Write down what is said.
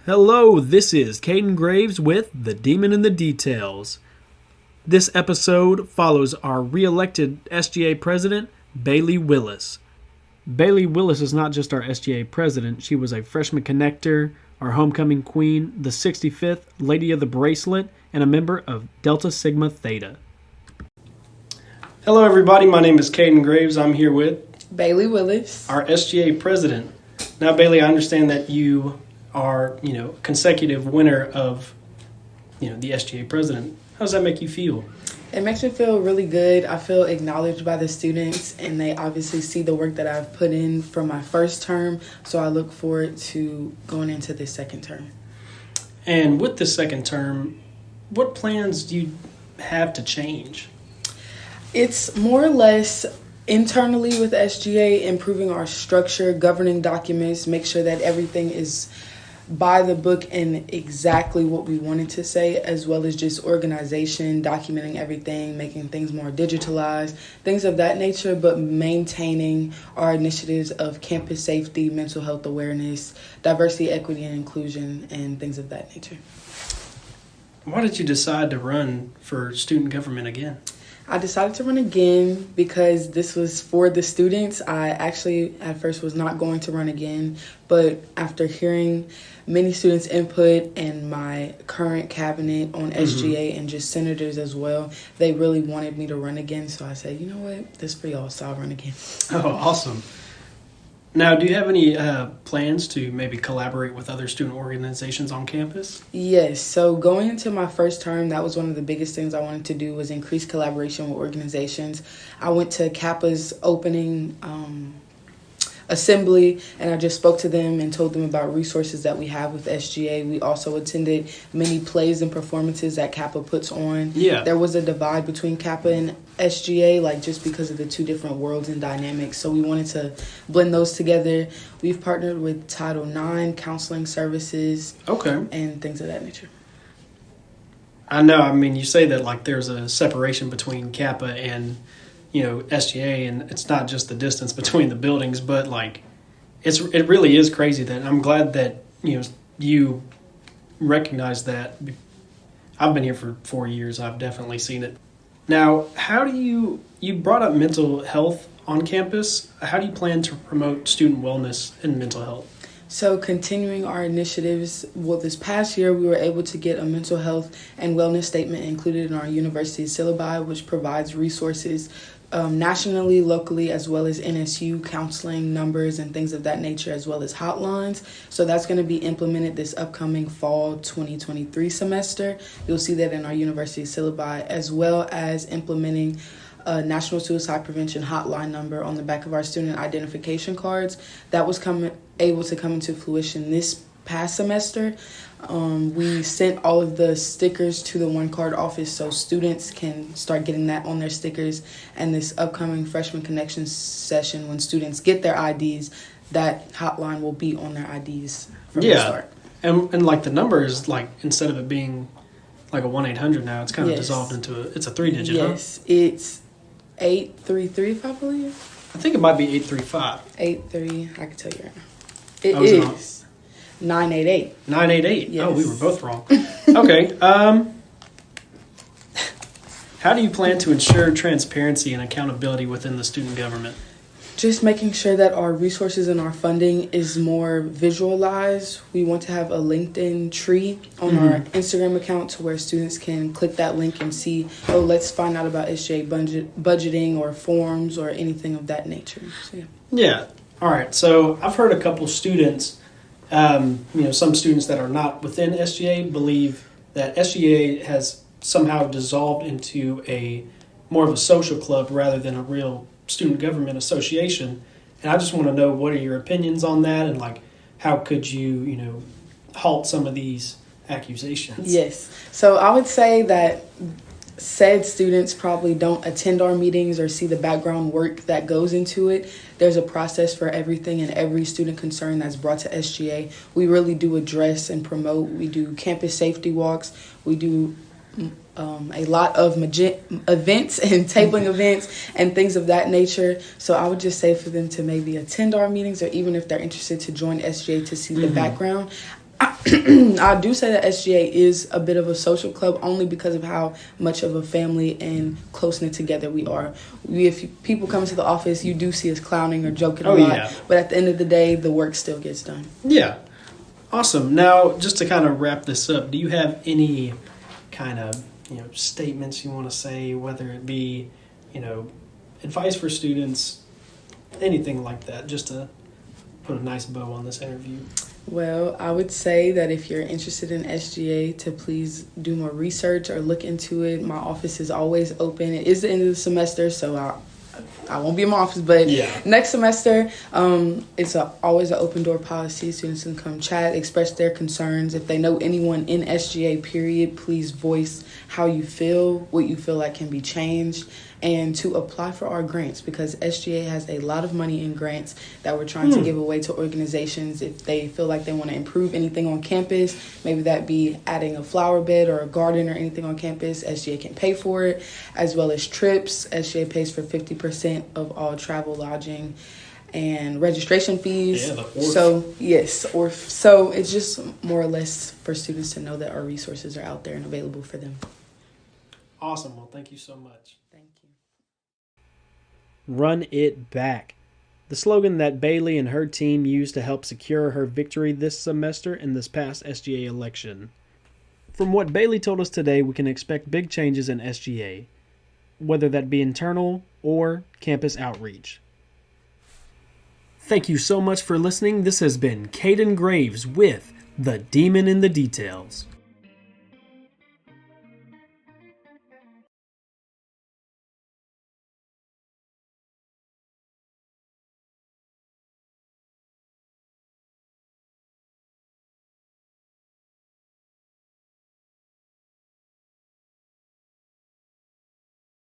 Hello, this is Caden Graves with The Demon in the Details. This episode follows our re-elected SGA president, Bailey Willis. Bailey Willis is not just our SGA president, she was a freshman connector, our homecoming queen, the 65th Lady of the Bracelet, and a member of Delta Sigma Theta. Hello everybody, my name is Caden Graves. I'm here with Bailey Willis, our SGA president. Now Bailey, I understand that you are, consecutive winner of, the SGA president. How does that make you feel? It makes me feel really good. I feel acknowledged by the students, and they obviously see the work that I've put in for my first term, so I look forward to going into this second term. And with the second term, what plans do you have to change? It's more or less internally with SGA, improving our structure, governing documents, make sure that everything is by the book and exactly what we wanted to say, as well as just organization, documenting everything, making things more digitalized, things of that nature, but maintaining our initiatives of campus safety, mental health awareness, diversity, equity, and inclusion, and things of that nature. Why did you decide to run for student government again? I decided to run again because this was for the students. I actually at first was not going to run again, but after hearing many students' input and my current cabinet on SGA and just senators as well, they really wanted me to run again. So I said, you know what, this is for y'all, so I'll run again. Oh, awesome. Now, do you have any plans to maybe collaborate with other student organizations on campus? Yes. So going into my first term, that was one of the biggest things I wanted to do was increase collaboration with organizations. I went to Kappa's opening assembly, and I just spoke to them and told them about resources that we have with SGA. We also attended many plays and performances that Kappa puts on. Yeah. There was a divide between Kappa and SGA, just because of the two different worlds and dynamics. So we wanted to blend those together. We've partnered with Title IX, counseling services, and things of that nature. I know, you say that there's a separation between Kappa and SGA, and it's not just the distance between the buildings, but it really is crazy that I'm glad that you recognize that. I've been here for 4 years. I've definitely seen it. Now, how do you brought up mental health on campus? How do you plan to promote student wellness and mental health? So continuing our initiatives, this past year we were able to get a mental health and wellness statement included in our university syllabi, which provides resources nationally, locally, as well as NSU counseling numbers and things of that nature, as well as hotlines. So that's going to be implemented this upcoming fall 2023 semester. You'll see that in our university syllabi, as well as implementing a National Suicide Prevention Hotline number on the back of our student identification cards. That was able to come into fruition this past semester. We sent all of the stickers to the One Card office so students can start getting that on their stickers. And this upcoming Freshman Connections session, when students get their IDs, that hotline will be on their IDs from the start. And the number is instead of it being like a 1-800 now, it's kind of dissolved into it's a 3-digit. Yes, it's 833, I believe. I think it might be 835. 83, I can tell you right now. It is 988. 988. Yes. Oh, we were both wrong. Okay. How do you plan to ensure transparency and accountability within the student government? Just making sure that our resources and our funding is more visualized. We want to have a LinkedIn tree on our Instagram account to where students can click that link and see, let's find out about SGA budgeting or forms or anything of that nature. So, yeah. All right. So I've heard a couple students, some students that are not within SGA believe that SGA has somehow dissolved into a more of a social club rather than a real student government association. And I just want to know, what are your opinions on that, and how could you halt some of these accusations? Yes. So I would say that said students probably don't attend our meetings or see the background work that goes into it. There's a process for everything, and every student concern that's brought to SGA, we really do address and promote. We do campus safety walks. We do a lot of events and tabling events and things of that nature. So I would just say for them to maybe attend our meetings, or even if they're interested to join SGA to see the background. I do say that SGA is a bit of a social club only because of how much of a family and close-knit together we are. If people come to the office, you do see us clowning or joking a lot. Yeah. But at the end of the day, the work still gets done. Yeah. Awesome. Now, just to kind of wrap this up, do you have any kind of statements you want to say, whether it be advice for students, anything like that, just to put a nice bow on this interview? Well, I would say that if you're interested in SGA, to please do more research or look into it. My office is always open. It is the end of the semester, so I won't be in my office, but next semester, it's always an open door policy. Students can come chat, express their concerns. If they know anyone in SGA, period, please voice how you feel, what you feel like can be changed, and to apply for our grants, because SGA has a lot of money in grants that we're trying to give away to organizations if they feel like they want to improve anything on campus. Maybe that be adding a flower bed or a garden or anything on campus. SGA can pay for it, as well as trips. SGA pays for 50% of all travel, lodging, and registration fees. So it's just more or less for students to know that our resources are out there and available for them. Awesome. Well, thank you so much. Thank you. Run it back. The slogan that Bailey and her team used to help secure her victory this semester in this past SGA election. From what Bailey told us today, we can expect big changes in SGA, whether that be internal or campus outreach. Thank you so much for listening. This has been Caden Graves with The Demon in the Details.